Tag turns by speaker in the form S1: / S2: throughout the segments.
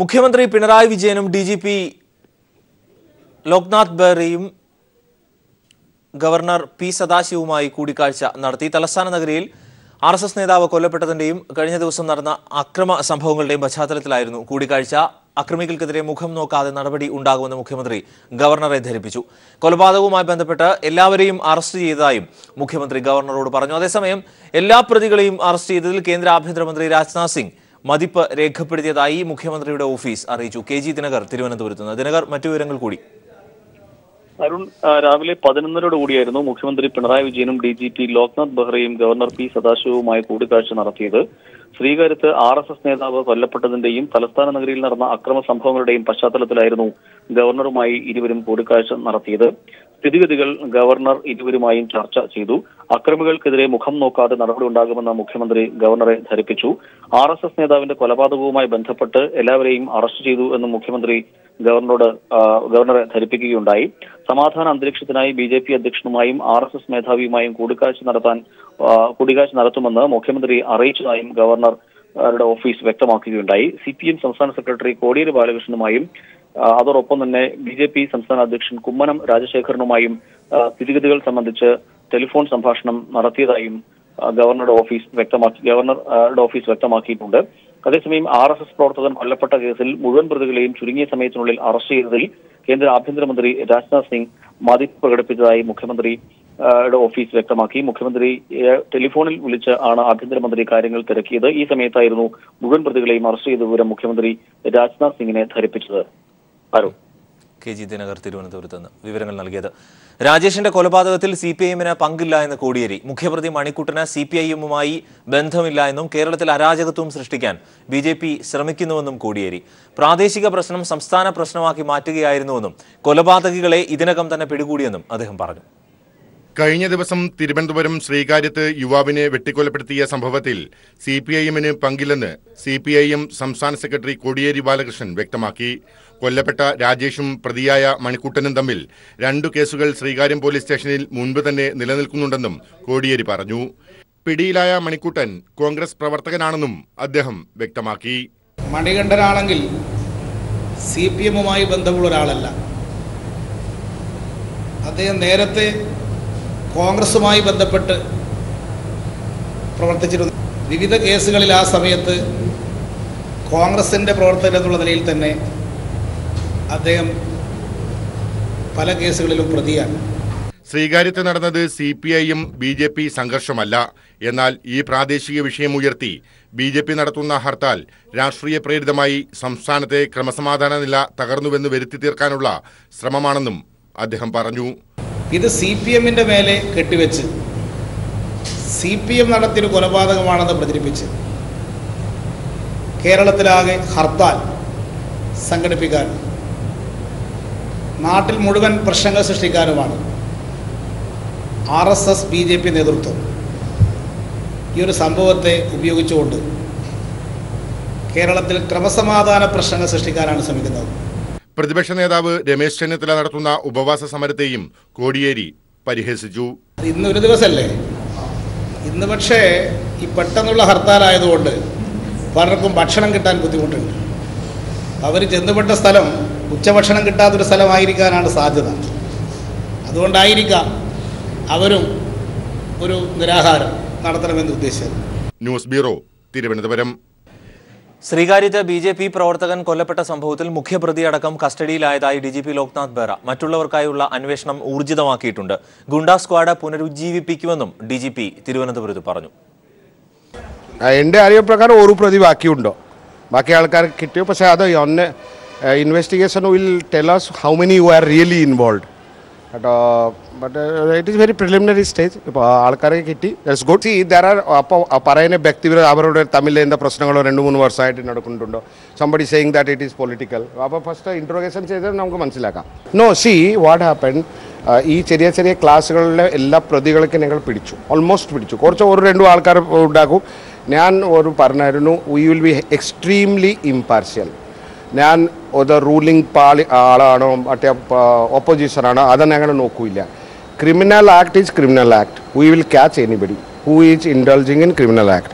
S1: മുഖ്യമന്ത്രി പിണറായി വിജയനും DGP Loknath ബെഹ്റയും governor P സദാശിവവുമായി കൂടിക്കാഴ്ച നടത്തി. തലസ്ഥാന നഗരിയിൽ ആർഎസ്എസ് നേതാവ് കൊല്ലപ്പെട്ടതിന്റെയും കഴിഞ്ഞ ദിവസം നടന്ന അക്രമ സംഭവങ്ങളുടെയും പശ്ചാത്തലത്തിലായിരുന്നു കൂടിക്കാഴ്ച. അക്രമികൾക്കെതിരെ മുഖം നോക്കാതെ നടപടി ഉണ്ടാകുമെന്ന് മുഖ്യമന്ത്രി ഗവർണറെ ധരിപ്പിച്ചു. കൊലപാതകവുമായി ബന്ധപ്പെട്ട് എല്ലാവരെയും അറസ്റ്റ് ചെയ്തതായും മുഖ്യമന്ത്രി ഗവർണറോട് പറഞ്ഞു. അതേസമയം എല്ലാ പ്രതികളെയും അറസ്റ്റ് ചെയ്തതിൽ കേന്ദ്ര ആഭ്യന്തരമന്ത്രി രാജ്നാഥ് സിംഗ് മതിപ്പ് രേഖപ്പെടുത്തിയതായി മുഖ്യമന്ത്രിയുടെ ഓഫീസ് അറിയിച്ചു. KG ദിനകർ തിരുവനന്തപുരത്ത് നിന്ന്. ദിനകർ, മറ്റു വിവരങ്ങൾ കൂടി.
S2: അരുൺ, രാവിലെ 11:00 മുഖ്യമന്ത്രി പിണറായി വിജയനും DGP ലോക്നാഥ് ബെഹ്റയും ഗവർണർ പി സദാശിവവുമായി കൂടിക്കാഴ്ച നടത്തിയത്. ശ്രീകാര്യത്ത് RSS നേതാവ് കൊല്ലപ്പെട്ടതിന്റെയും തലസ്ഥാന നഗരിയിൽ നടന്ന അക്രമ സംഭവങ്ങളുടെയും പശ്ചാത്തലത്തിലായിരുന്നു ഗവർണറുമായി ഇരുവരും കൂടിക്കാഴ്ച നടത്തിയത്. സ്ഥിതിഗതികൾ ഗവർണർ ഇരുവരുമായും ചർച്ച ചെയ്തു. അക്രമികൾക്കെതിരെ മുഖം നോക്കാതെ നടപടി ഉണ്ടാകുമെന്ന് മുഖ്യമന്ത്രി ഗവർണറെ ധരിപ്പിച്ചു. RSS നേതാവിന്റെ കൊലപാതകവുമായി ബന്ധപ്പെട്ട് എല്ലാവരെയും അറസ്റ്റ് ചെയ്തു എന്നും മുഖ്യമന്ത്രി ഗവർണറെ ധരിപ്പിക്കുകയുണ്ടായി. സമാധാന അന്തരീക്ഷത്തിനായി BJP അധ്യക്ഷനുമായും RSS മേധാവിയുമായും കൂടിക്കാഴ്ച നടത്തുമെന്ന് മുഖ്യമന്ത്രി അറിയിച്ചതായും ഗവർണറുടെ ഓഫീസ് വ്യക്തമാക്കുകയുണ്ടായി. CPM സംസ്ഥാന സെക്രട്ടറി കോടിയേരി ബാലകൃഷ്ണനുമായും അതോടൊപ്പം തന്നെ BJP സംസ്ഥാന അധ്യക്ഷൻ കുമ്മനം രാജശേഖരനുമായും സ്ഥിതിഗതികൾ സംബന്ധിച്ച് ടെലിഫോൺ സംഭാഷണം നടത്തിയതായും ഗവർണറുടെ ഓഫീസ് വ്യക്തമാക്കിയിട്ടുണ്ട്. അതേസമയം RSS പ്രവർത്തകൻ കൊല്ലപ്പെട്ട കേസിൽ മുഴുവൻ പ്രതികളെയും ചുരുങ്ങിയ സമയത്തിനുള്ളിൽ അറസ്റ്റ് ചെയ്തതിൽ കേന്ദ്ര ആഭ്യന്തരമന്ത്രി രാജ്നാഥ് സിംഗ് മതിപ്പ് പ്രകടിപ്പിച്ചതായി മുഖ്യമന്ത്രിയുടെ ഓഫീസ് വ്യക്തമാക്കി. മുഖ്യമന്ത്രി ടെലിഫോണിൽ വിളിച്ച് ആണ് ആഭ്യന്തരമന്ത്രി കാര്യങ്ങൾ തിരക്കിയത്. ഈ സമയത്തായിരുന്നു മുഴുവൻ പ്രതികളെയും അറസ്റ്റ് ചെയ്ത വിവരം മുഖ്യമന്ത്രി രാജ്നാഥ് സിംഗിനെ ധരിപ്പിച്ചത്.
S1: KG ദിനകർ തിരുവനന്തപുരത്ത് നിന്ന് വിവരങ്ങൾ നൽകിയത്. രാജേഷിന്റെ കൊലപാതകത്തിൽ CPIM-ന് പങ്കില്ല എന്ന് കോടിയേരി. മുഖ്യപ്രതി മണിക്കുട്ടന് CPIM-മായി ബന്ധമില്ല എന്നും കേരളത്തിൽ അരാജകത്വം സൃഷ്ടിക്കാൻ BJP ശ്രമിക്കുന്നുവെന്നും കോടിയേരി. പ്രാദേശിക പ്രശ്നം സംസ്ഥാന പ്രശ്നമാക്കി മാറ്റുകയായിരുന്നുവെന്നും കൊലപാതകികളെ ഇതിനകം തന്നെ പിടികൂടിയെന്നും അദ്ദേഹം പറഞ്ഞു.
S3: കഴിഞ്ഞ ദിവസം തിരുവനന്തപുരം ശ്രീകാര്യത്ത് യുവാവിനെ വെട്ടിക്കൊലപ്പെടുത്തിയ സംഭവത്തിൽ CPIM-ന് പങ്കില്ലെന്ന് CPIM സംസ്ഥാന സെക്രട്ടറി കോടിയേരി ബാലകൃഷ്ണൻ വ്യക്തമാക്കി. കൊല്ലപ്പെട്ട രാജേഷും പ്രതിയായ മണിക്കുട്ടനും തമ്മിൽ 2 കേസുകൾ ശ്രീകാര്യം പോലീസ് സ്റ്റേഷനിൽ മുൻപ് തന്നെ നിലനിൽക്കുന്നുണ്ടെന്നും കോടിയേരി പറഞ്ഞു. പിടിയിലായ മണിക്കുട്ടൻ കോൺഗ്രസ് പ്രവർത്തകനാണെന്നും അദ്ദേഹം വ്യക്തമാക്കി.
S4: മണികണ്ഠനാണെങ്കിൽ CPM-മായി ബന്ധമുള്ള ഒരാളല്ല. അദ്ദേഹം നേരത്തെ കോൺഗ്രസുമായി ബന്ധപ്പെട്ട് പ്രവർത്തിച്ചിരുന്നു. വിവിധ കേസുകളിൽ ആ സമയത്ത് കോൺഗ്രസിൻ്റെ പ്രവർത്തകൻ എന്നുള്ള നിലയിൽ തന്നെ അദ്ദേഹം പല കേസുകളിലും പ്രതിയാണ്.
S3: ശ്രീകാര്യത്ത് നടന്നത് CPIM BJP സംഘർഷമല്ല. എന്നാൽ ഈ പ്രാദേശിക വിഷയം ഉയർത്തി BJP നടത്തുന്ന ഹർത്താൽ രാഷ്ട്രീയ പ്രേരിതമായി സംസ്ഥാനത്തെ ക്രമസമാധാന നില തകർന്നുവെന്ന് വരുത്തി തീർക്കാനുള്ള ശ്രമമാണെന്നും അദ്ദേഹം പറഞ്ഞു.
S4: ഇത് CPM-ന്റെ മേലെ കെട്ടിവെച്ച് CPM നടത്തിയൊരു കൊലപാതകമാണെന്ന് പ്രചരിപ്പിച്ച് കേരളത്തിലാകെ ഹർത്താൽ സംഘടിപ്പിക്കാൻ നാട്ടിൽ മുഴുവൻ പ്രശ്നങ്ങൾ സൃഷ്ടിക്കാനുമാണ് RSS BJP നേതൃത്വം ഈ ഒരു സംഭവത്തെ ഉപയോഗിച്ചുകൊണ്ട് കേരളത്തിൽ ക്രമസമാധാന പ്രശ്നങ്ങൾ സൃഷ്ടിക്കാനാണ് ശ്രമിക്കുന്നത്.
S3: പ്രതിപക്ഷ നേതാവ് രമേശ് ചെന്നിത്തല നടത്തുന്ന ഉപവാസ സമരത്തെയും കോടിയേരി പരിഹസിച്ചു.
S4: ഇന്നൊരു ദിവസമല്ലേ, ഇന്ന് പക്ഷേ ഈ പെട്ടെന്നുള്ള ഹർത്താലായതുകൊണ്ട് പലർക്കും ഭക്ഷണം കിട്ടാൻ ബുദ്ധിമുട്ടുണ്ട്. അവർ ചെന്നുപെട്ട സ്ഥലം ഉച്ചഭക്ഷണം കിട്ടാത്തൊരു സ്ഥലമായിരിക്കാനാണ് സാധ്യത. അതുകൊണ്ടായിരിക്കാം അവരും ഒരു നിരാഹാരം നടത്തണമെന്ന് ഉദ്ദേശിച്ചത്.
S3: News bureau, Thiruvananthapuram.
S1: ശ്രീകാര്യത്ത് BJP പ്രവർത്തകൻ കൊല്ലപ്പെട്ട സംഭവത്തിൽ മുഖ്യപ്രതിയടക്കം കസ്റ്റഡിയിലായതായി DGP ലോക്നാഥ് ബെഹ്റ. മറ്റുള്ളവർക്കായുള്ള അന്വേഷണം ഊർജിതമാക്കിയിട്ടുണ്ട്. ഗുണ്ടാ സ്ക്വാഡ് പുനരുജ്ജീവിപ്പിക്കുമെന്നും DGP തിരുവനന്തപുരത്ത് പറഞ്ഞു.
S5: എൻ്റെ അറിയപ്രകാരം ഒരു പ്രതി ബാക്കിയുണ്ടോ, ബാക്കി ആൾക്കാർ കിട്ടിയോ. പക്ഷേ അത് investigation will tell us how many who are really involved. But it is very preliminary stage. ഇപ്പോൾ ആൾക്കാരെ കിട്ടി, that's good. C there are അപ്പോൾ പറയുന്ന വ്യക്തിപരം അവരുടെ തമ്മിൽ എന്താ പ്രശ്നങ്ങളോ 2-3 വർഷമായിട്ട് നടക്കുന്നുണ്ടോ, somebody saying that it is political. അപ്പോൾ ഫസ്റ്റ് ഇൻട്രോഗേഷൻ ചെയ്താൽ നമുക്ക് മനസ്സിലാക്കാം. നോ, സി വാട്ട് ഹാപ്പൻ, ഈ ചെറിയ ചെറിയ ക്ലാസ്സുകളിലെ എല്ലാ പ്രതികളൊക്കെ ഞങ്ങൾ പിടിച്ചു, ഓൾമോസ്റ്റ് പിടിച്ചു. കുറച്ച് 1-2 ആൾക്കാർ ഉണ്ടാക്കും. ഞാൻ പറഞ്ഞായിരുന്നു we will be extremely impartial. ഞാൻ ഒരു റൂളിംഗ് ആളാണോ മറ്റേ ഓപ്പോസിഷനാണോ അതൊന്നും ഞങ്ങൾ നോക്കില്ല. Criminal act is criminal act. We will catch anybody who is indulging in criminal act.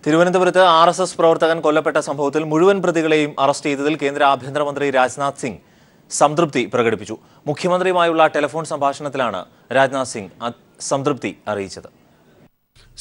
S1: തിരുവനന്തപുരത്ത് RSS പ്രവർത്തകൻ കൊല്ലപ്പെട്ട സംഭവത്തിൽ മുഴുവൻ പ്രതികളെയും അറസ്റ്റ് ചെയ്തതിൽ കേന്ദ്ര ആഭ്യന്തരമന്ത്രി രാജ്നാഥ് സിംഗ് സംതൃപ്തി പ്രകടിപ്പിച്ചു. മുഖ്യമന്ത്രിയുമായുള്ള ടെലിഫോൺ സംഭാഷണത്തിലാണ് രാജ്നാഥ് സിംഗ് സംതൃപ്തി അറിയിച്ചത്.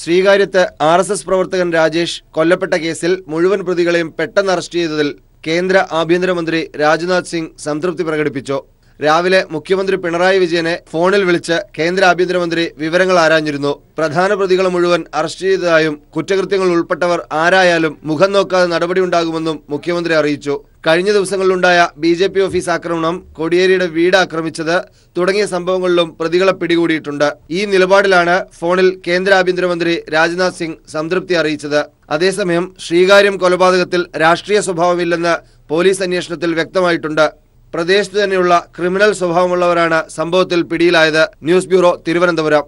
S6: ശ്രീകാര്യത്ത് RSS പ്രവർത്തകൻ രാജേഷ് കൊല്ലപ്പെട്ട കേസിൽ മുഴുവൻ പ്രതികളെയും പെട്ടെന്ന് അറസ്റ്റ് ചെയ്തതിൽ കേന്ദ്ര ആഭ്യന്തരമന്ത്രി രാജ്നാഥ് സിംഗ് സംതൃപ്തി പ്രകടിപ്പിച്ചു. രാവിലെ മുഖ്യമന്ത്രി പിണറായി വിജയനെ ഫോണിൽ വിളിച്ച് കേന്ദ്ര ആഭ്യന്തരമന്ത്രി വിവരങ്ങൾ ആരാഞ്ഞിരുന്നു. പ്രധാന പ്രതികളെ മുഴുവൻ അറസ്റ്റ് ചെയ്തതായും കുറ്റകൃത്യങ്ങൾ ഉൾപ്പെട്ടവർ ആരായാലും മുഖം നോക്കാതെ നടപടിയുണ്ടാകുമെന്നും മുഖ്യമന്ത്രി അറിയിച്ചു. കഴിഞ്ഞ ദിവസങ്ങളിലുണ്ടായ BJP ഓഫീസ് ആക്രമണം, കോടിയേരിയുടെ വീട് ആക്രമിച്ചത് തുടങ്ങിയ സംഭവങ്ങളിലും പ്രതികളെ പിടികൂടിയിട്ടുണ്ട്. ഈ നിലപാടിലാണ് ഫോണിൽ കേന്ദ്ര ആഭ്യന്തരമന്ത്രി രാജ്നാഥ് സിംഗ് സംതൃപ്തി അറിയിച്ചത്. അതേസമയം ശ്രീകാര്യം കൊലപാതകത്തിൽ രാഷ്ട്രീയ സ്വഭാവമില്ലെന്ന് പോലീസ് അന്വേഷണത്തിൽ വ്യക്തമായിട്ടുണ്ട്. പ്രദേശത്ത് തന്നെയുള്ള ക്രിമിനൽ സ്വഭാവമുള്ളവരാണ് സംഭവത്തിൽ പിടിയിലായത്. News bureau, Thiruvananthapuram.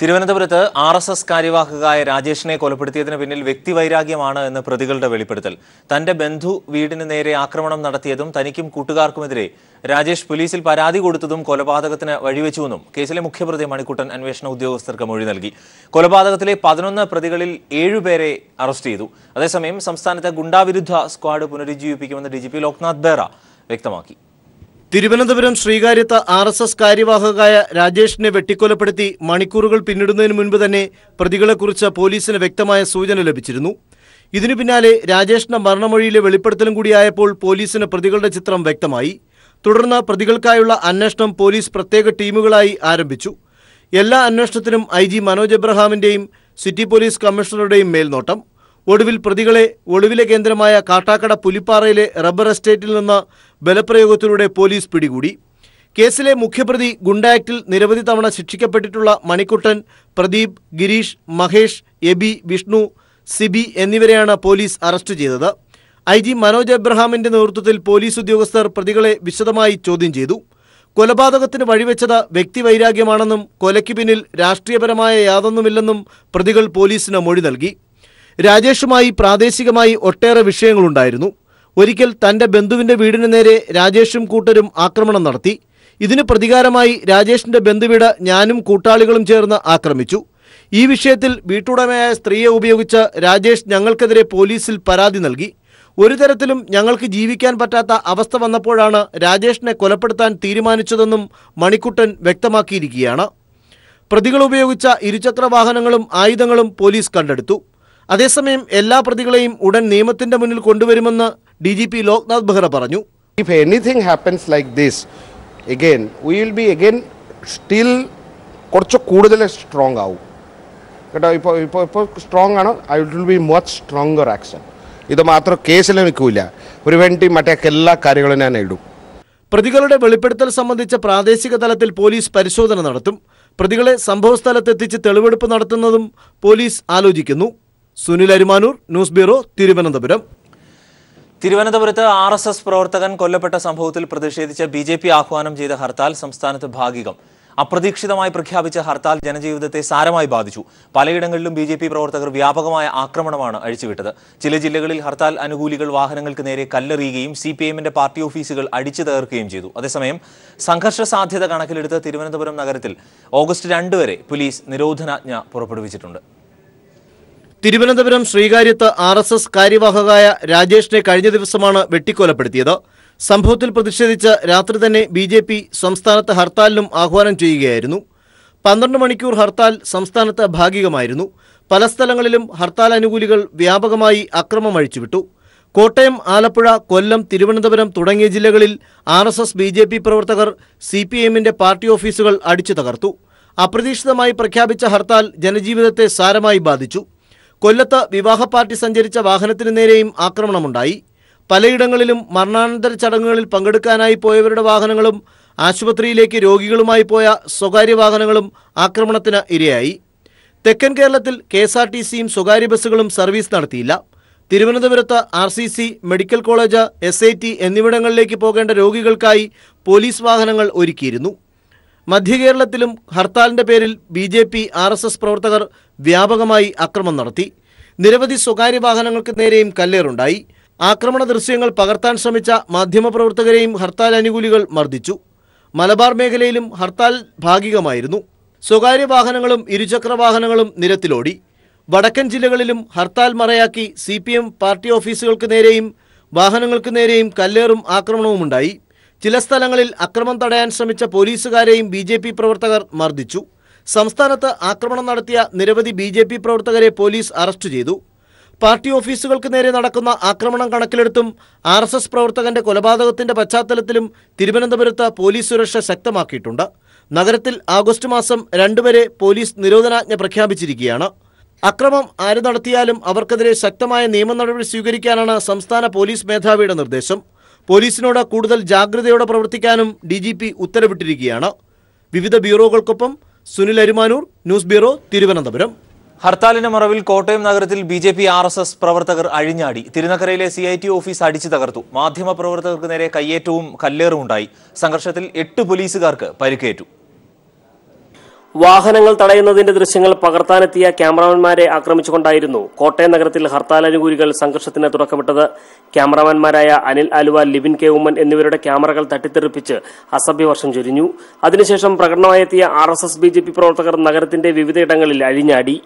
S1: തിരുവനന്തപുരത്ത് RSS കാര്യവാഹകയായ രാജേഷിനെ കൊലപ്പെടുത്തിയതിന് പിന്നിൽ വ്യക്തിവൈരാഗ്യമാണ് എന്ന് പ്രതികളുടെ വെളിപ്പെടുത്തൽ. തന്റെ ബന്ധു വീടിന് നേരെ ആക്രമണം നടത്തിയതും തനിക്കും കൂട്ടുകാർക്കുമെതിരെ രാജേഷ് പോലീസിൽ പരാതി കൊടുത്തതും കൊലപാതകത്തിന് വഴിവെച്ചുവെന്നും കേസിലെ മുഖ്യപ്രതി മണിക്കുട്ടൻ അന്വേഷണ ഉദ്യോഗസ്ഥർക്ക് മൊഴി നൽകി. കൊലപാതകത്തിലെ 11 പ്രതികളിൽ 7 പേരെ അറസ്റ്റ് ചെയ്തു. അതേസമയം സംസ്ഥാനത്തെ ഗുണ്ടാവിരുദ്ധ സ്ക്വാഡ് പുനരുജ്ജീവിപ്പിക്കുമെന്ന് DGP ലോക്നാഥ് ബെഹ്റ വ്യക്തമാക്കി.
S7: തിരുവനന്തപുരം ശ്രീകാര്യത്ത് RSS കാര്യവാഹകയായ രാജേഷിനെ വെട്ടിക്കൊലപ്പെടുത്തി മണിക്കൂറുകൾ പിന്നിടുന്നതിന് മുൻപ് തന്നെ പ്രതികളെക്കുറിച്ച് പോലീസിന് വ്യക്തമായ സൂചന ലഭിച്ചിരുന്നു. ഇതിനു പിന്നാലെ രാജേഷിന്റെ മരണമൊഴിയിലെ വെളിപ്പെടുത്തലും കൂടിയായപ്പോൾ പോലീസിന് പ്രതികളുടെ ചിത്രം വ്യക്തമായി. തുടർന്ന് പ്രതികൾക്കായുള്ള അന്വേഷണം പോലീസ് പ്രത്യേക ടീമുകളായി ആരംഭിച്ചു. എല്ലാ അന്വേഷണത്തിനും IG മനോജ് എബ്രഹാമിന്റെയും സിറ്റി പോലീസ് കമ്മീഷണറുടെയും മേൽനോട്ടം. ഒടുവിൽ പ്രതികളെ ഒളിവിലെ കേന്ദ്രമായ കാട്ടാക്കട പുലിപ്പാറയിലെ റബ്ബർ എസ്റ്റേറ്റിൽ നിന്ന് ബലപ്രയോഗത്തിലൂടെ പോലീസ് പിടികൂടി. കേസിലെ മുഖ്യപ്രതി ഗുണ്ട ആക്ടിൽ നിരവധി തവണ ശിക്ഷിക്കപ്പെട്ടിട്ടുള്ള മണിക്കുട്ടൻ, പ്രദീപ്, ഗിരീഷ്, മഹേഷ്, എബി, വിഷ്ണു, സിബി എന്നിവരെയാണ് പോലീസ് അറസ്റ്റ് ചെയ്തത്. IG മനോജ് എബ്രഹാമിന്റെ നേതൃത്വത്തിൽ പോലീസ് ഉദ്യോഗസ്ഥർ പ്രതികളെ വിശദമായി ചോദ്യം ചെയ്തു. കൊലപാതകത്തിന് വഴിവെച്ചത് വ്യക്തിവൈരാഗ്യമാണെന്നും കൊലയ്ക്ക് പിന്നിൽ രാഷ്ട്രീയപരമായ യാതൊന്നുമില്ലെന്നും പ്രതികൾ പോലീസിന് മൊഴി നൽകി. രാജേഷുമായി പ്രാദേശികമായി ഒട്ടേറെ വിഷയങ്ങളുണ്ടായിരുന്നു. ഒരിക്കൽ തന്റെ ബന്ധുവിന്റെ വീടിന് നേരെ രാജേഷും കൂട്ടരും ആക്രമണം നടത്തി. ഇതിന് പ്രതികാരമായി രാജേഷിന്റെ ബന്ധുവീട് ഞാനും കൂട്ടാളികളും ചേർന്ന് ആക്രമിച്ചു. ഈ വിഷയത്തിൽ വീട്ടുടമയായ സ്ത്രീയെ ഉപയോഗിച്ച് രാജേഷ് ഞങ്ങൾക്കെതിരെ പോലീസിൽ പരാതി നൽകി. ഒരു തരത്തിലും ഞങ്ങൾക്ക് ജീവിക്കാൻ പറ്റാത്ത അവസ്ഥ വന്നപ്പോഴാണ് രാജേഷിനെ കൊലപ്പെടുത്താൻ തീരുമാനിച്ചതെന്നും മണിക്കുട്ടൻ വ്യക്തമാക്കിയിരിക്കുകയാണ്. പ്രതികൾ ഉപയോഗിച്ച ഇരുചക്ര വാഹനങ്ങളും ആയുധങ്ങളും പോലീസ് കണ്ടെടുത്തു. അതേസമയം എല്ലാ പ്രതികളെയും ഉടൻ നിയമത്തിന്റെ മുന്നിൽ കൊണ്ടുവരുമെന്ന് DGP ലോക്നാഥ് ബെഹ്റ പറഞ്ഞു.
S5: If anything happens like this again, we will be again still കുറച്ച് കൂടുതൽ സ്ട്രോങ് ആവും കേട്ടോ. ഇപ്പോൾ സ്ട്രോങ് ആണ്. I will be much stronger action. ഇത് മാത്രം കേസിൽ നിൽക്കില്ല, പ്രിവെന്റീവ് മറ്റേ എല്ലാ കാര്യങ്ങളും ഞാൻ ഇടും.
S7: പ്രതികളുടെ വെളിപ്പെടുത്തൽ സംബന്ധിച്ച പ്രാദേശിക തലത്തിൽ പോലീസ് പരിശോധന നടത്തും. പ്രതികളെ സംഭവസ്ഥലത്തെത്തിച്ച് തെളിവെടുപ്പ് നടത്തുന്നതും പോലീസ് ആലോചിക്കുന്നു. Sunil Arimanoor, news bureau, Thiruvananthapuram.
S1: തിരുവനന്തപുരത്ത് RSS പ്രവർത്തകൻ കൊല്ലപ്പെട്ട സംഭവത്തിൽ പ്രതിഷേധിച്ച് BJP ആഹ്വാനം ചെയ്ത ഹർത്താൽ സംസ്ഥാനത്ത് ഭാഗികം. അപ്രതീക്ഷിതമായി പ്രഖ്യാപിച്ച ഹർത്താൽ ജനജീവിതത്തെ സാരമായി ബാധിച്ചു. പലയിടങ്ങളിലും BJP പ്രവർത്തകർ വ്യാപകമായ ആക്രമണമാണ് അഴിച്ചുവിട്ടത്. ചില ജില്ലകളിൽ ഹർത്താൽ അനുകൂലികൾ വാഹനങ്ങൾക്ക് നേരെ കല്ലെറിയുകയും CPIMന്റെ പാർട്ടി ഓഫീസുകൾ അടിച്ചു തകർക്കുകയും ചെയ്തു. അതേസമയം സംഘർഷ സാധ്യത കണക്കിലെടുത്ത് തിരുവനന്തപുരം നഗരത്തിൽ ഓഗസ്റ്റ് 2 വരെ പോലീസ് നിരോധനാജ്ഞ പുറപ്പെടുവിച്ചിട്ടുണ്ട്.
S7: തിരുവനന്തപുരം ശ്രീകാര്യത്ത് RSS കാര്യവാഹകയായ രാജേഷിനെ കഴിഞ്ഞ ദിവസമാണ് വെട്ടിക്കൊലപ്പെടുത്തിയത്. സംഭവത്തിൽ പ്രതിഷേധിച്ച് രാത്രി തന്നെ BJP സംസ്ഥാനത്ത് ഹർത്താലിനും ആഹ്വാനം ചെയ്യുകയായിരുന്നു. 12 മണിക്കൂർ ഹർത്താൽ സംസ്ഥാനത്ത് ഭാഗികമായിരുന്നു. പല സ്ഥലങ്ങളിലും ഹർത്താൽ അനുകൂലികൾ വ്യാപകമായി അക്രമം അഴിച്ചുവിട്ടു. കോട്ടയം, ആലപ്പുഴ, കൊല്ലം, തിരുവനന്തപുരം തുടങ്ങിയ ജില്ലകളിൽ RSS BJP പ്രവർത്തകർ CPIMന്റെ പാർട്ടി ഓഫീസുകൾ അടിച്ചു തകർത്തു. അപ്രതീക്ഷിതമായി പ്രഖ്യാപിച്ച ഹർത്താൽ ജനജീവിതത്തെ സാരമായി ബാധിച്ചു. കൊല്ലത്ത് വിവാഹ പാർട്ടി സഞ്ചരിച്ച വാഹനത്തിന് നേരെയും ആക്രമണമുണ്ടായി. പലയിടങ്ങളിലും മരണാനന്തര ചടങ്ങുകളിൽ പങ്കെടുക്കാനായി പോയവരുടെ വാഹനങ്ങളും ആശുപത്രിയിലേക്ക് രോഗികളുമായി പോയ സ്വകാര്യ വാഹനങ്ങളും ആക്രമണത്തിന് ഇരയായി. തെക്കൻ കേരളത്തിൽ KSRTCയും സ്വകാര്യ ബസ്സുകളും സർവീസ് നടത്തിയില്ല. തിരുവനന്തപുരത്ത് RCC, മെഡിക്കൽ കോളേജ്, SIT എന്നിവിടങ്ങളിലേക്ക് പോകേണ്ട രോഗികൾക്കായി പോലീസ് വാഹനങ്ങൾ ഒരുക്കിയിരുന്നു. മധ്യകേരളത്തിലും ഹർത്താലിന്റെ പേരിൽ BJP RSS പ്രവർത്തകർ വ്യാപകമായി ആക്രമണം നടത്തി. നിരവധി സ്വകാര്യ വാഹനങ്ങൾക്ക് നേരെയും കല്ലേറുണ്ടായി. ആക്രമണ ദൃശ്യങ്ങൾ പകർത്താൻ ശ്രമിച്ച മാധ്യമപ്രവർത്തകരെയും ഹർത്താൽ അനുകൂലികൾ മർദ്ദിച്ചു. മലബാർ മേഖലയിലും ഹർത്താൽ ഭാഗികമായിരുന്നു. സ്വകാര്യ വാഹനങ്ങളും ഇരുചക്ര വാഹനങ്ങളും നിരത്തിലോടി. വടക്കൻ ജില്ലകളിലും ഹർത്താൽ മറയാക്കി CPM പാർട്ടി ഓഫീസുകൾക്ക് നേരെയും വാഹനങ്ങൾക്ക് നേരെയും കല്ലേറും ആക്രമണവുമുണ്ടായി. ചില സ്ഥലങ്ങളിൽ അക്രമം തടയാൻ ശ്രമിച്ച പോലീസുകാരെയും BJP പ്രവർത്തകർ മർദ്ദിച്ചു. സംസ്ഥാനത്ത് ആക്രമണം നടത്തിയ നിരവധി BJP പ്രവർത്തകരെ പോലീസ് അറസ്റ്റ് ചെയ്തു. പാർട്ടി ഓഫീസുകൾക്ക് നേരെ നടക്കുന്ന ആക്രമണം കണക്കിലെടുത്തും RSS പ്രവർത്തകന്റെ കൊലപാതകത്തിന്റെ പശ്ചാത്തലത്തിലും തിരുവനന്തപുരത്ത് പോലീസ് സുരക്ഷ ശക്തമാക്കിയിട്ടുണ്ട്. നഗരത്തിൽ ആഗസ്റ്റ് മാസം 2 വരെ പോലീസ് നിരോധനാജ്ഞ പ്രഖ്യാപിച്ചിരിക്കുകയാണ്. അക്രമം ആര് നടത്തിയാലും അവർക്കെതിരെ ശക്തമായ നിയമ നടപടി സ്വീകരിക്കാനാണ് സംസ്ഥാന പോലീസ് മേധാവിയുടെ നിർദ്ദേശം. പോലീസിനോട് കൂടുതൽ ജാഗ്രതയോടെ പ്രവർത്തിക്കാനും DGP ഉത്തരവിട്ടിരിക്കുകയാണ്. വിവിധ ബ്യൂറോകൾക്കൊപ്പം സുനിൽ അരുമാനൂർ, ന്യൂസ് ബ്യൂറോ, തിരുവനന്തപുരം.
S1: ഹർത്താലിന് മറവിൽ കോട്ടയം നഗരത്തിൽ BJP RSS പ്രവർത്തകർ അഴിഞ്ഞാടി. തിരുനക്കരയിലെ CIT ഓഫീസ് അടിച്ചു തകർത്തു. മാധ്യമപ്രവർത്തകർക്ക് നേരെ കയ്യേറ്റവും കല്ലേറും ഉണ്ടായി. സംഘർഷത്തിൽ 8 പോലീസുകാർക്ക് പരിക്കേറ്റു.
S8: വാഹനങ്ങൾ തടയുന്നതിന്റെ ദൃശ്യങ്ങൾ പകർത്താനെത്തിയ ക്യാമറാമാൻമാരെ ആക്രമിച്ചുകൊണ്ടായിരുന്നു കോട്ടയം നഗരത്തിൽ ഹർത്താൽ അനുകൂലികൾ സംഘർഷത്തിന് തുടക്കമിട്ടത്. ക്യാമറാമാൻമാരായ അനിൽ ആലുവ, ലിബിൻ K. ഉമ്മൻ എന്നിവരുടെ ക്യാമറകൾ തട്ടിത്തെറിപ്പിച്ച് അസഭ്യവർഷം ചൊരിഞ്ഞു. അതിനുശേഷം പ്രകടനമായെത്തിയ RSS BJP പ്രവർത്തകർ നഗരത്തിന്റെ വിവിധയിടങ്ങളിൽ അഴിഞ്ഞാടി.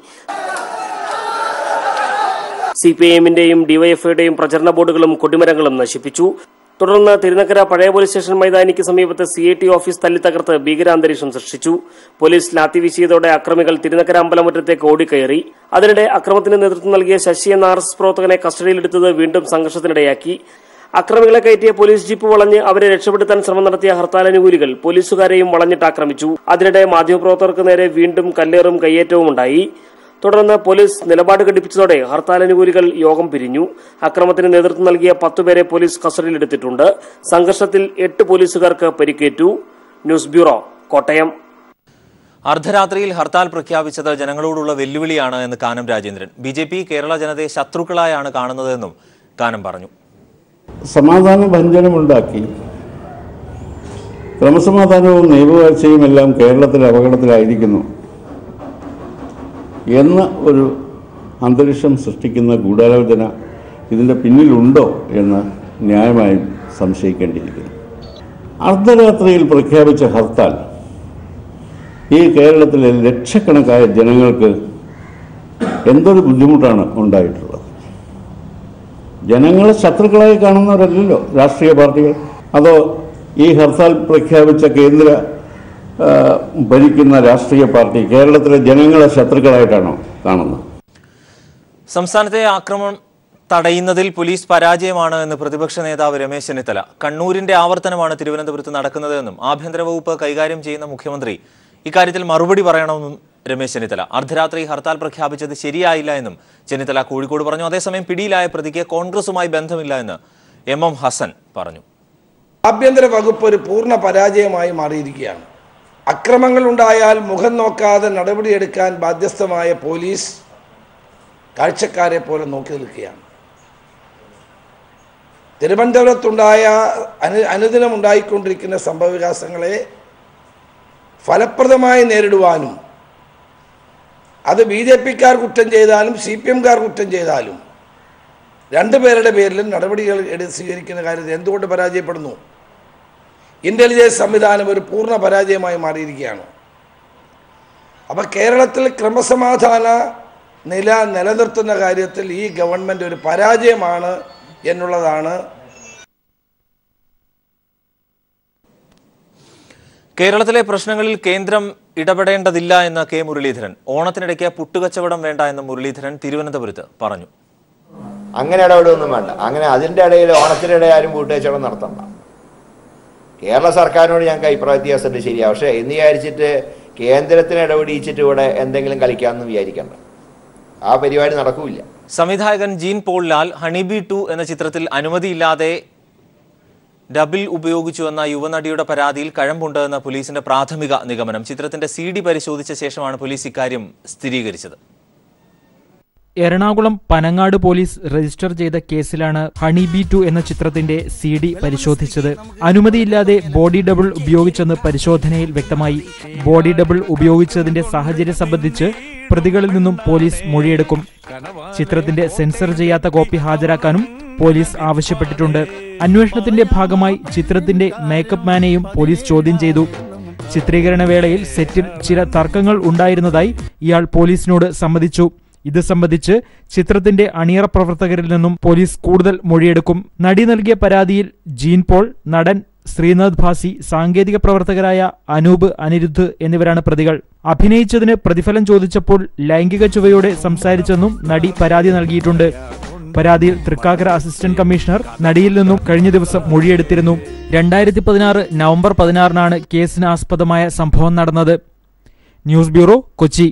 S8: CPIMന്റെയും DYFIയുടെയും പ്രചരണ ബോർഡുകളും കൊടിമരങ്ങളും നശിപ്പിച്ചു. തുടർന്ന് തിരുനക്കര പഴയ പോലീസ് സ്റ്റേഷൻ മൈതാനിക്ക് സമീപത്ത് CIT ഓഫീസ് തല്ലിത്തകർത്ത് ഭീകരാന്തരീക്ഷം സൃഷ്ടിച്ചു. പോലീസ് ലാത്തി വീശിയതോടെ അക്രമികൾ തിരുനക്കര അമ്പലമുറ്റത്തേക്ക് ഓടിക്കയറി. അതിനിടെ അക്രമത്തിന് നേതൃത്വം നൽകിയ ശശി എന്ന RSS പ്രവർത്തകനെ കസ്റ്റഡിയിലെടുത്തത് വീണ്ടും സംഘർഷത്തിനിടയാക്കി. അക്രമികളെ കയറ്റിയ പോലീസ് ജീപ്പ് വളഞ്ഞ് അവരെ രക്ഷപ്പെടുത്താൻ ശ്രമം നടത്തിയ ഹർത്താൽ അനുകൂലികൾ പോലീസുകാരെയും വളഞ്ഞിട്ട് ആക്രമിച്ചു. അതിനിടെ മാധ്യമപ്രവർത്തകർക്ക് നേരെ വീണ്ടും കല്ലേറും കയ്യേറ്റവും ഉണ്ടായി. തുടർന്ന് പോലീസ് നിലപാട് ഘടിപ്പിച്ചതോടെ ഹർത്താൽ അനുകൂലികൾ യോഗം പിരിഞ്ഞു. അക്രമത്തിന് നേതൃത്വം നൽകിയ 10 പേരെ പോലീസ് കസ്റ്റഡിയിലെടുത്തിട്ടുണ്ട്. സംഘർഷത്തിൽ 8 പോലീസുകാർക്ക് പരിക്കേറ്റു. News bureau, Kottayam.
S1: അർദ്ധരാത്രിയിൽ ഹർത്താൽ പ്രഖ്യാപിച്ചത് ജനങ്ങളോടുള്ള വെല്ലുവിളിയാണ് എന്ന് കാനം രാജേന്ദ്രൻ. BJP കേരള ജനതയെ ശത്രുക്കളായാണ് കാണുന്നതെന്നും കാനം പറഞ്ഞു.
S9: സമാധാന ഭഞ്ജനമുണ്ടാക്കി ക്രമസമാധാനവും നിയമവാഴ്ചയും എല്ലാം കേരളത്തിൽ അപകടത്തിലായിരിക്കുന്നു എന്ന ഒരു അന്തരീക്ഷം സൃഷ്ടിക്കുന്ന ഗൂഢാലോചന ഇതിൻ്റെ പിന്നിലുണ്ടോ എന്ന് ന്യായമായും സംശയിക്കേണ്ടിയിരിക്കുന്നു. അർദ്ധരാത്രിയിൽ പ്രഖ്യാപിച്ച ഹർത്താൽ ഈ കേരളത്തിലെ ലക്ഷക്കണക്കായ ജനങ്ങൾക്ക് എന്തൊരു ബുദ്ധിമുട്ടാണ് ഉണ്ടായിട്ടുള്ളത്. ജനങ്ങളെ ശത്രുക്കളായി കാണുന്നവരല്ലല്ലോ രാഷ്ട്രീയ പാർട്ടികൾ. അതോ ഈ ഹർത്താൽ പ്രഖ്യാപിച്ച കേന്ദ്ര ഭരിക്കുന്ന രാഷ്ട്രീയ പാർട്ടി കേരളത്തിലെ ജനങ്ങളെ ശത്രുക്കളായിട്ടാണോ കാണുന്നത്?
S1: സംസ്ഥാനത്തെ ആക്രമണം തടയുന്നതിൽ പോലീസ് പരാജയമാണ് എന്ന് പ്രതിപക്ഷ നേതാവ് രമേശ് ചെന്നിത്തല. കണ്ണൂരിന്റെ ആവർത്തനമാണ് തിരുവനന്തപുരത്ത് നടക്കുന്നതെന്നും ആഭ്യന്തര വകുപ്പ് കൈകാര്യം ചെയ്യുന്ന മുഖ്യമന്ത്രി ഇക്കാര്യത്തിൽ മറുപടി പറയണമെന്നും രമേശ് ചെന്നിത്തല. അർദ്ധരാത്രി ഹർത്താൽ പ്രഖ്യാപിച്ചത് ശരിയായില്ല എന്നും ചെന്നിത്തല കോഴിക്കോട് പറഞ്ഞു. അതേസമയം പിടിയിലായ പ്രതിക്ക് കോൺഗ്രസുമായി ബന്ധമില്ല എന്ന് MM ഹസൻ പറഞ്ഞു.
S4: ആഭ്യന്തര വകുപ്പ് ഒരു പൂർണ്ണ പരാജയമായി മാറിയിരിക്കുകയാണ്. അക്രമങ്ങൾ ഉണ്ടായാൽ മുഖം നോക്കാതെ നടപടിയെടുക്കാൻ ബാധ്യസ്ഥമായ പോലീസ് കാഴ്ചക്കാരെ പോലെ നോക്കി നിൽക്കുകയാണ്. തിരുവനന്തപുരത്തുണ്ടായ അനുദിനമുണ്ടായിക്കൊണ്ടിരിക്കുന്ന സംഭവവികാസങ്ങളെ ഫലപ്രദമായി നേരിടുവാനും അത് BJPക്കാർ കുറ്റം ചെയ്താലും CPMക്കാർ കുറ്റം ചെയ്താലും രണ്ടുപേരുടെ പേരിലും നടപടികൾ സ്വീകരിക്കുന്ന കാര്യത്തിൽ എന്തുകൊണ്ട് പരാജയപ്പെടുന്നു? ഇന്റലിജൻസ് സംവിധാനം ഒരു പൂർണ്ണ പരാജയമായി മാറിയിരിക്കുകയാണ്. അപ്പോൾ കേരളത്തിൽ ക്രമസമാധാന നിലനിർത്തുന്ന കാര്യത്തിൽ ഈ ഗവൺമെൻറ് ഒരു പരാജയമാണ് എന്നുള്ളതാണ്.
S1: കേരളത്തിലെ പ്രശ്നങ്ങളിൽ കേന്ദ്രം ഇടപെടേണ്ടതില്ല എന്ന് K. മുരളീധരൻ. ഓണത്തിനിടയ്ക്ക് പുട്ടുകച്ചവടം വേണ്ട എന്ന് മുരളീധരൻ തിരുവനന്തപുരത്ത് പറഞ്ഞു.
S10: അങ്ങനെ ഇടപെടുകയൊന്നും വേണ്ട. അങ്ങനെ അതിൻ്റെ ഇടയിൽ ഓണത്തിനിടെ ആരും കൂട്ടുകച്ചവടം നടത്തണ്ട. കേരള സർക്കാരിനോട് ഞങ്ങൾക്ക് അഭിപ്രായ വ്യത്യാസമുണ്ട്, ശരിയാണ്. പക്ഷേ എന്ന് വിചാരിച്ചിട്ട് കേന്ദ്രത്തിന് ഇടപെടിച്ചിട്ട് ഇവിടെ എന്തെങ്കിലും കളിക്കാമെന്ന് വിചാരിക്കണ്ട. ആ പരിപാടി നടക്കൂല.
S1: സംവിധായകൻ ജീൻ പോൾ ലാൽ ഹണിബി 2 എന്ന ചിത്രത്തിൽ അനുമതിയില്ലാതെ ഡബിൾ ഉപയോഗിച്ചുവെന്ന യുവനടിയുടെ പരാതിയിൽ കഴമ്പുണ്ട് എന്ന പോലീസിന്റെ പ്രാഥമിക നിഗമനം. ചിത്രത്തിന്റെ CD പരിശോധിച്ച ശേഷമാണ് പോലീസ് ഇക്കാര്യം സ്ഥിരീകരിച്ചത്.
S11: എറണാകുളം പനങ്ങാട് പോലീസ് രജിസ്റ്റർ ചെയ്ത കേസിലാണ് ഹണിബി 2 എന്ന ചിത്രത്തിന്റെ CD പരിശോധിച്ചത്. അനുമതിയില്ലാതെ ബോഡി ഡബിൾ ഉപയോഗിച്ചെന്ന് പരിശോധനയിൽ വ്യക്തമായി. ബോഡി ഡബിൾ ഉപയോഗിച്ചതിന്റെ സാഹചര്യം സംബന്ധിച്ച് പ്രതികളിൽ നിന്നും പോലീസ് മൊഴിയെടുക്കും. ചിത്രത്തിന്റെ സെൻസർ ചെയ്യാത്ത കോപ്പി ഹാജരാക്കാനും പോലീസ് ആവശ്യപ്പെട്ടിട്ടുണ്ട്. അന്വേഷണത്തിന്റെ ഭാഗമായി ചിത്രത്തിന്റെ മേക്കപ്പ് മാനെയും പോലീസ് ചോദ്യം ചെയ്തു. ചിത്രീകരണ വേളയിൽ സെറ്റിൽ ചില തർക്കങ്ങൾ ഉണ്ടായിരുന്നതായി ഇയാൾ പോലീസിനോട് സമ്മതിച്ചു. ഇത് സംബന്ധിച്ച് ചിത്രത്തിന്റെ അണിയറ പ്രവർത്തകരിൽ നിന്നും പോലീസ് കൂടുതൽ മൊഴിയെടുക്കും. നടി നൽകിയ പരാതിയിൽ ജീൻ പോൾ, നടൻ ശ്രീനാഥ് ഭാസി, സാങ്കേതിക പ്രവർത്തകരായ അനൂപ്, അനിരുദ്ധ് എന്നിവരാണ് പ്രതികൾ. അഭിനയിച്ചതിന് പ്രതിഫലം ചോദിച്ചപ്പോൾ ലൈംഗിക ചുവയോടെ സംസാരിച്ചെന്നും നടി പരാതി നൽകിയിട്ടുണ്ട്. പരാതിയിൽ തൃക്കാക്കര അസിസ്റ്റന്റ് കമ്മീഷണർ നടിയിൽ നിന്നും കഴിഞ്ഞ ദിവസം മൊഴിയെടുത്തിരുന്നു. 2016 നവംബർ 16 കേസിന് ആസ്പദമായ സംഭവം നടന്നത്. News bureau, Kochi.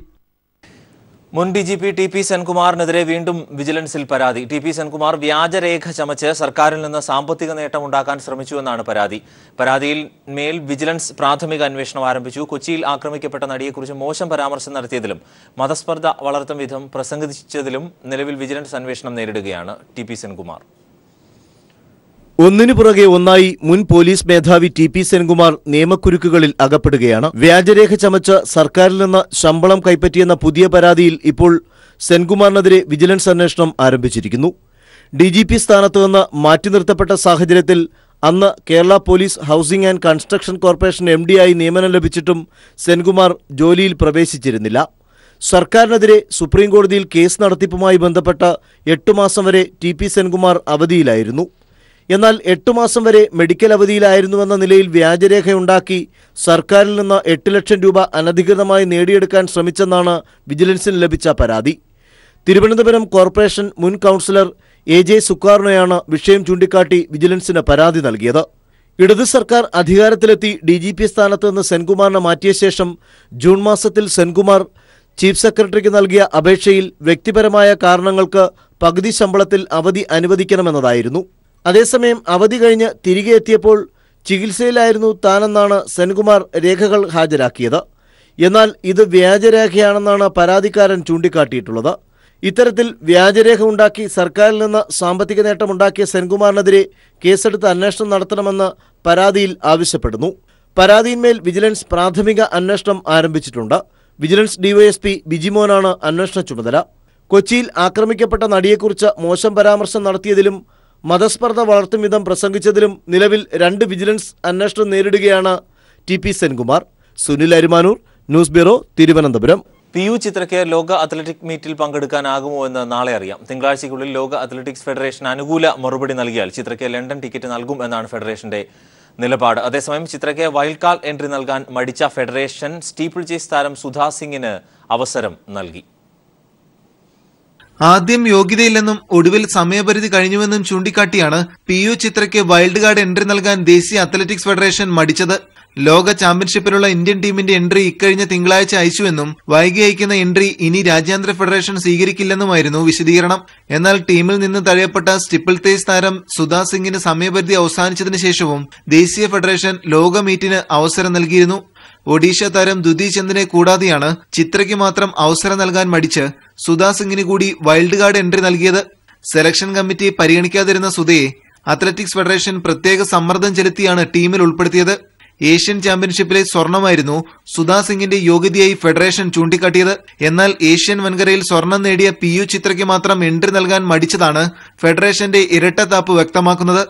S1: മുൻ DGP TP സെൻകുമാറിനെതിരെ വീണ്ടും വിജിലൻസിൽ പരാതി. TP സെൻകുമാർ വ്യാജരേഖ ചമച്ച് സർക്കാരിൽ നിന്ന് സാമ്പത്തിക നേട്ടമുണ്ടാക്കാൻ ശ്രമിച്ചുവെന്നാണ് പരാതി. പരാതിയിൽ മേൽ വിജിലൻസ് പ്രാഥമിക അന്വേഷണം ആരംഭിച്ചു. കൊച്ചിയിൽ ആക്രമിക്കപ്പെട്ട നടിയെക്കുറിച്ച് മോശം പരാമർശം നടത്തിയതിലും മതസ്പർദ്ധ വളർത്തും വിധം പ്രസംഗിച്ചതിലും നിലവിൽ വിജിലൻസ് അന്വേഷണം നേരിടുകയാണ് TP സെൻകുമാർ.
S7: ഒന്നിനു പുറകെ ഒന്നായി മുൻ പോലീസ് മേധാവി TP സെൻകുമാർ നിയമക്കുരുക്കുകളിൽ അകപ്പെടുകയാണ്. വ്യാജരേഖ ചമച്ച് സർക്കാരിൽ നിന്ന് ശമ്പളം കൈപ്പറ്റിയെന്ന പുതിയ പരാതിയിൽ ഇപ്പോൾ സെൻകുമാറിനെതിരെ വിജിലൻസ് അന്വേഷണം ആരംഭിച്ചിരിക്കുന്നു. DGP സ്ഥാനത്ത് നിന്ന് മാറ്റി നിർത്തപ്പെട്ട സാഹചര്യത്തിൽ അന്ന് Kerala police housing and construction corporation MD ആയി നിയമനം ലഭിച്ചിട്ടും സെൻകുമാർ ജോലിയിൽ പ്രവേശിച്ചിരുന്നില്ല. സർക്കാരിനെതിരെ സുപ്രീംകോടതിയിൽ കേസ് നടത്തിപ്പുമായി ബന്ധപ്പെട്ട 8 മാസം വരെ TP സെൻകുമാർ അവധിയിലായിരുന്നു. എന്നാൽ 8 മാസം വരെ മെഡിക്കൽ അവധിയിലായിരുന്നുവെന്ന നിലയിൽ വ്യാജരേഖയുണ്ടാക്കി സർക്കാരിൽ നിന്ന് 8 ലക്ഷം രൂപ അനധികൃതമായി നേടിയെടുക്കാൻ ശ്രമിച്ചെന്നാണ് വിജിലൻസിന് ലഭിച്ച പരാതി. തിരുവനന്തപുരം കോർപ്പറേഷൻ മുൻ കൗൺസിലർ AJ സുക്കാർണോയാണ് വിഷയം ചൂണ്ടിക്കാട്ടി വിജിലൻസിന് പരാതി നൽകിയത്. ഇടത് സർക്കാർ അധികാരത്തിലെത്തി DGP സ്ഥാനത്ത് നിന്ന് സെൻകുമാറിനെ മാറ്റിയ ശേഷം ജൂൺ മാസത്തിൽ സെൻകുമാർ ചീഫ് സെക്രട്ടറിക്ക് നൽകിയ അപേക്ഷയിൽ വ്യക്തിപരമായ കാരണങ്ങൾക്ക് പകുതി ശമ്പളത്തിൽ അവധി അനുവദിക്കണമെന്നതായിരുന്നു. അതേസമയം അവധി കഴിഞ്ഞ് തിരികെ എത്തിയപ്പോൾ ചികിത്സയിലായിരുന്നു താനെന്നാണ് സെൻകുമാർ രേഖകൾ ഹാജരാക്കിയത്. എന്നാൽ ഇത് വ്യാജരേഖയാണെന്നാണ് പരാതിക്കാരൻ ചൂണ്ടിക്കാട്ടിയിട്ടുള്ളത്. ഇത്തരത്തിൽ വ്യാജരേഖ ഉണ്ടാക്കി സർക്കാരിൽ നിന്ന് സാമ്പത്തിക നേട്ടമുണ്ടാക്കിയ സെൻകുമാറിനെതിരെ കേസെടുത്ത് അന്വേഷണം നടത്തണമെന്ന് പരാതിയിൽ ആവശ്യപ്പെടുന്നു. പരാതിയിന്മേൽ വിജിലൻസ് പ്രാഥമിക അന്വേഷണം ആരംഭിച്ചിട്ടുണ്ട്. വിജിലൻസ് DYSP ബിജിമോനാണ് അന്വേഷണ ചുമതല. കൊച്ചിയിൽ ആക്രമിക്കപ്പെട്ട നടിയെക്കുറിച്ച് മോശം പരാമർശം നടത്തിയതിലും മതസ്പർദ്ധ വളർത്തും വിധം പ്രസംഗിച്ചതിലും നിലവിൽ 2 വിജിലൻസ് അന്വേഷണം നേരിടുകയാണ് TP Senkumar. Sunil Arimanoor, news bureau, Thiruvananthapuram.
S1: PU ചിത്രയ്ക്ക് ലോക അത്ലറ്റിക് മീറ്റിൽ പങ്കെടുക്കാനാകുമോ എന്ന് നാളെ അറിയാം. തിങ്കളാഴ്ചയ്ക്കുള്ളിൽ ലോക അത്ലറ്റിക്സ് ഫെഡറേഷൻ അനുകൂല മറുപടി നൽകിയാൽ ചിത്രയ്ക്ക് ലണ്ടൻ ടിക്കറ്റ് നൽകും എന്നാണ് ഫെഡറേഷന്റെ നിലപാട്. അതേസമയം ചിത്രയ്ക്ക് വൈൽഡ് കാർഡ് എൻട്രി നൽകാൻ മടിച്ച ഫെഡറേഷൻ സ്റ്റീപ്പിൾ ചേസ് താരം സുധാ സിംഗിന് അവസരം നൽകി.
S12: ആദ്യം യോഗ്യതയില്ലെന്നും ഒടുവിൽ സമയപരിധി കഴിഞ്ഞുവെന്നും ചൂണ്ടിക്കാട്ടിയാണ് PU ചിത്രയ്ക്ക് വൈൽഡ് കാർഡ് എൻട്രി നൽകാൻ ദേശീയ അത്ലറ്റിക്സ് ഫെഡറേഷൻ മടിച്ചത്. ലോക ചാമ്പ്യൻഷിപ്പിലുള്ള ഇന്ത്യൻ ടീമിന്റെ എൻട്രി ഇക്കഴിഞ്ഞ തിങ്കളാഴ്ച അയച്ചുവെന്നും വൈകി അയക്കുന്ന എൻട്രി ഇനി രാജ്യാന്തര ഫെഡറേഷൻ സ്വീകരിക്കില്ലെന്നുമായിരുന്നു വിശദീകരണം. എന്നാൽ ടീമിൽ നിന്ന് തഴയപ്പെട്ട സ്റ്റീപ്പിൾ ചേസ് താരം സുധാ സിംഗിന് സമയപരിധി അവസാനിച്ചതിനു ശേഷവും ദേശീയ ഫെഡറേഷൻ ലോക മീറ്റിന് അവസരം നൽകിയിരുന്നു. ഒഡീഷ താരം ദുതി ചന്ദിനെ കൂടാതെയാണ് ചിത്രയ്ക്ക് മാത്രം അവസരം നൽകാൻ മടിച്ച് സുധാ സിംഗിന് കൂടി വൈൽഡ് കാർഡ് എൻട്രി നൽകിയത്. സെലക്ഷൻ കമ്മിറ്റി പരിഗണിക്കാതിരുന്ന സുധയെ അത്ലറ്റിക്സ് ഫെഡറേഷൻ പ്രത്യേക സമ്മർദ്ദം ചെലുത്തിയാണ് ടീമിൽ ഉൾപ്പെടുത്തിയത്. ഏഷ്യൻ ചാമ്പ്യൻഷിപ്പിലെ സ്വർണമായിരുന്നു സുധാ സിംഗിന്റെ യോഗ്യതയായി ഫെഡറേഷൻ ചൂണ്ടിക്കാട്ടിയത്. എന്നാൽ ഏഷ്യൻ വൻകരയിൽ സ്വർണം നേടിയ PU ചിത്രയ്ക്ക് മാത്രം എൻട്രി നൽകാൻ മടിച്ചതാണ് ഫെഡറേഷന്റെ ഇരട്ടത്താപ്പ് വ്യക്തമാക്കുന്നത്.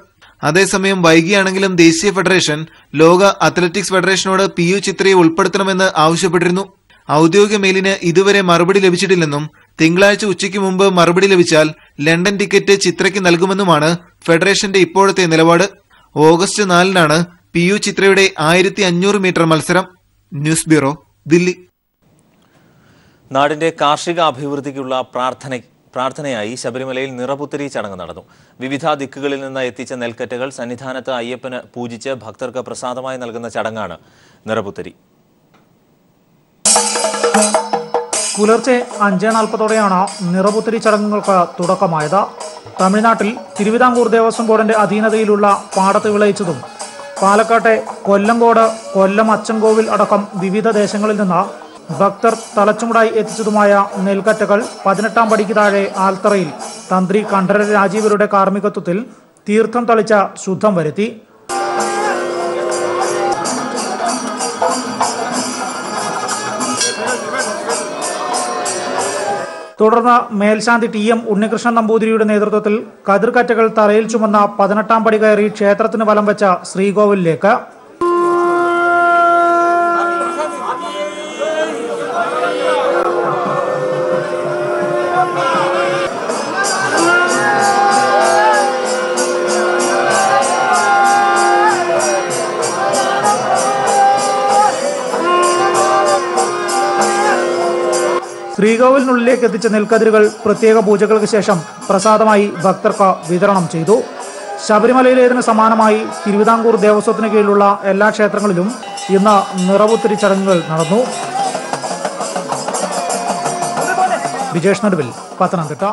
S12: അതേസമയം വൈകിയാണെങ്കിലും ദേശീയ ഫെഡറേഷൻ ലോക അത്ലറ്റിക്സ് ഫെഡറേഷനോട് PU ചിത്രയെ ഉൾപ്പെടുത്തണമെന്ന് ആവശ്യപ്പെട്ടിരുന്നു. ഔദ്യോഗിക മെയിലിന് ഇതുവരെ മറുപടി ലഭിച്ചിട്ടില്ലെന്നും തിങ്കളാഴ്ച ഉച്ചയ്ക്ക് മുമ്പ് മറുപടി ലഭിച്ചാൽ ലണ്ടൻ ടിക്കറ്റ് ചിത്രയ്ക്ക് നൽകുമെന്നുമാണ് ഫെഡറേഷന്റെ ഇപ്പോഴത്തെ നിലപാട്. ഓഗസ്റ്റ് 4-നാണ് PU ചിത്രയുടെ 1500 മീറ്റർ മത്സരം. News bureau, Delhi.
S1: നാടിന്റെ കാർഷിക അഭിവൃദ്ധിക്കുള്ള പ്രാർത്ഥനയായി ശബരിമലയിൽ നിറപുത്തരി ചടങ്ങ് നടന്നു. വിവിധ ദിക്കുകളിൽ നിന്ന് എത്തിച്ച നെൽക്കറ്റകൾ സന്നിധാനത്ത് അയ്യപ്പന് പൂജിച്ച് ഭക്തർക്ക് പ്രസാദമായി നൽകുന്ന ചടങ്ങാണ് നിറപുത്തരി.
S13: പുലർച്ചെ 5:40 നിറപുത്തരി ചടങ്ങുകൾക്ക് തുടക്കമായത്. തമിഴ്നാട്ടിൽ തിരുവിതാംകൂർ ദേവസ്വം ബോർഡിന്റെ അധീനതയിലുള്ള പാടത്ത് വിളയിച്ചതും പാലക്കാട്ടെ കൊല്ലങ്കോട്, കൊല്ലം അച്ചൻകോവിൽ അടക്കം വിവിധ ദേശങ്ങളിൽ നിന്ന് ഭക്തർ തലച്ചുമടായി എത്തിച്ചതുമായ നെൽക്കറ്റകൾ 18-ാം പടിക്ക് താഴെ ആൽത്തറയിൽ തന്ത്രി കണ്ഠരര് രാജീവരുടെ കാർമ്മികത്വത്തിൽ തീർത്ഥം തളിച്ച ശുദ്ധം വരുത്തി. തുടർന്ന് മേൽശാന്തി TM ഉണ്ണികൃഷ്ണൻ നമ്പൂതിരിയുടെ നേതൃത്വത്തിൽ കതിർക്കറ്റകൾ തലയിൽ ചുമന്ന 18-ാം പടി കയറി ക്ഷേത്രത്തിന് വലം വെച്ച ശ്രീകോവിലേക്ക്. ശ്രീകോവിലിനുള്ളിലേക്ക് എത്തിച്ച നെൽക്കതിരുകൾ പ്രത്യേക പൂജകൾക്ക് ശേഷം പ്രസാദമായി ഭക്തർക്ക് വിതരണം ചെയ്തു. ശബരിമലയിലേതിന് സമാനമായി തിരുവിതാംകൂർ ദേവസ്വത്തിന് കീഴിലുള്ള എല്ലാ ക്ഷേത്രങ്ങളിലും ഇന്ന് നിറപുത്തരി ചടങ്ങുകൾ നടന്നു. വിജേഷ് നടുവിൽ, പത്തനംതിട്ട.